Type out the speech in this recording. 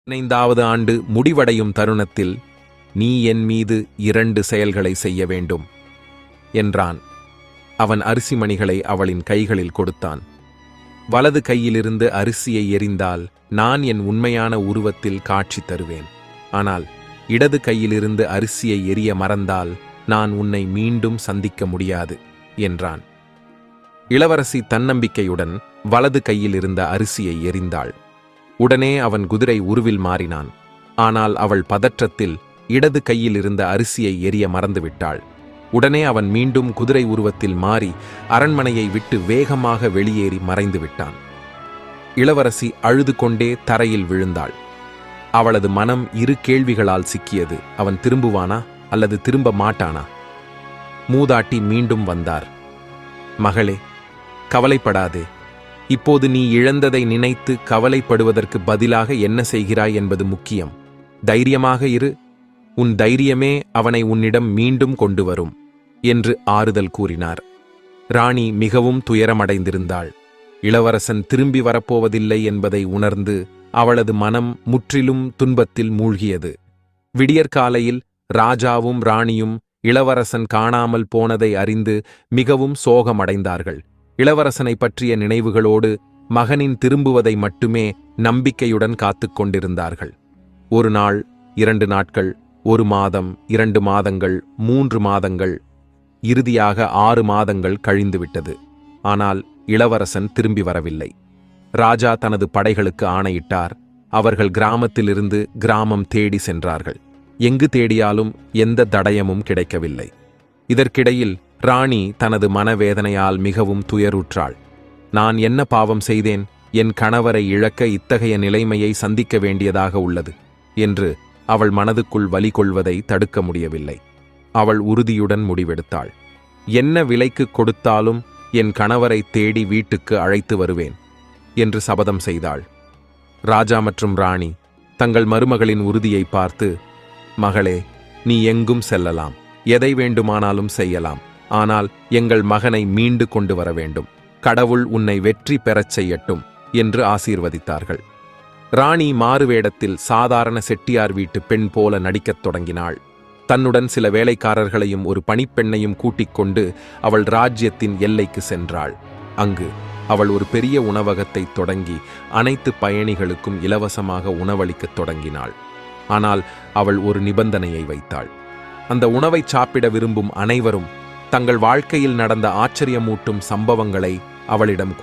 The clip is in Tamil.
15வது ஆண்டு முடிவடையும் தருணத்தில் நீ என் மீது 2 செயல்களை செய்ய வேண்டும் என்றான். அவன் அரிசி மணிகளை அவளின் கைகளில் கொடுத்தான். வலது கையிலிருந்து அரிசியை எறிந்தால் நான் என் உண்மையான உருவத்தில் காட்சி தருவேன். ஆனால் இடது கையிலிருந்து அரிசியை எறிய மறந்தால் நான் உன்னை மீண்டும் சந்திக்க முடியாது என்றான். இளவரசி தன்னம்பிக்கையுடன் வலது கையில் இருந்த அரிசியை எறிந்தாள். உடனே அவன் குதிரை உருவில் மாறினான். ஆனால் அவள் பதற்றத்தில் இடது கையில் இருந்த அரிசியை எறிய மறந்துவிட்டாள். உடனே அவன் மீண்டும் குதிரை உருவத்தில் மாறி அரண்மனையை விட்டு வேகமாக வெளியேறி மறைந்து விட்டான். இளவரசி அழுது கொண்டே தரையில் விழுந்தாள். அவளது மனம் 2 கேள்விகளால் சிக்கியது. அவன் திரும்புவானா அல்லது திரும்ப மாட்டானா? மூதாட்டி மீண்டும் வந்தார். மகளே, கவலைப்படாதே. இப்போது நீ இழந்ததை நினைத்து கவலைப்படுவதற்கு பதிலாக என்ன செய்கிறாய் என்பது முக்கியம். தைரியமாக இரு. உன் தைரியமே அவனை உன்னிடம் மீண்டும் கொண்டு வரும் என்று ஆறுதல் கூறினார். ராணி மிகவும் துயரமடைந்திருந்தாள். இளவரசன் திரும்பி வரப்போவதில்லை என்பதை உணர்ந்து அவளது மனம் முற்றிலும் துன்பத்தில் மூழ்கியது. விடியற்காலையில் ராஜாவும் ராணியும் இளவரசன் காணாமல் போனதை அறிந்து மிகவும் சோகமடைந்தார்கள். இளவரசனை பற்றிய நினைவுகளோடு மகனின் திரும்புவதை மட்டுமே நம்பிக்கையுடன் காத்துக் கொண்டிருந்தார்கள். 1 நாள், 2 நாட்கள், 1 மாதம், 2 மாதங்கள், 3 மாதங்கள், இறுதியாக 6 மாதங்கள் கழிந்துவிட்டது. ஆனால் இளவரசன் திரும்பி வரவில்லை. ராஜா தனது படைகளுக்கு ஆணையிட்டார். அவர்கள் கிராமத்திலிருந்து கிராமம் தேடி சென்றார்கள். எங்கு தேடியாலும் எந்த தடயமும் கிடைக்கவில்லை. இதற்கிடையில் ராணி தனது மனவேதனையால் மிகவும் துயருற்றாள். நான் என்ன பாவம் செய்தேன்? என் கணவரை இழக்க இத்தகைய நிலைமையை சந்திக்க வேண்டியதாக உள்ளது என்று அவள் மனதுக்குள் வலி கொள்வதை தடுக்க முடியவில்லை. அவள் உறுதியுடன் முடிவெடுத்தாள். என்ன விலைக்கு கொடுத்தாலும் என் கணவரை தேடி வீட்டுக்கு அழைத்து வருவேன் என்று சபதம் செய்தாள். ராஜா மற்றும் ராணி தங்கள் மருமகளின் உறுதியை பார்த்து, மகளே, நீ எங்கும் செல்லலாம், எதை வேண்டுமானாலும் செய்யலாம். ஆனால் எங்கள் மகனை மீண்டு கொண்டு வர வேண்டும். கடவுள் உன்னை வெற்றி பெறச் செய்யட்டும் என்று ஆசீர்வதித்தார்கள். ராணி மாறுவேடத்தில் சாதாரண செட்டியார் வீட்டு பெண் போல நடிக்கத் தொடங்கினாள். தன்னுடன் சில வேலைக்காரர்களையும் ஒரு பணிப்பெண்ணையும் கூட்டிக் கொண்டு அவள் ராஜ்யத்தின் எல்லைக்கு சென்றாள். அங்கு அவள் ஒரு பெரிய உணவகத்தை தொடங்கி அனைத்து பயணிகளுக்கும் இலவசமாக உணவளிக்கத் தொடங்கினாள். ஆனால் அவள் ஒரு நிபந்தனையை வைத்தாள். அந்த உணவை சாப்பிட விரும்பும் அனைவரும் தங்கள் வாழ்க்கையில் நடந்த ஆச்சரியமூட்டும் சம்பவங்களை அவளிடம்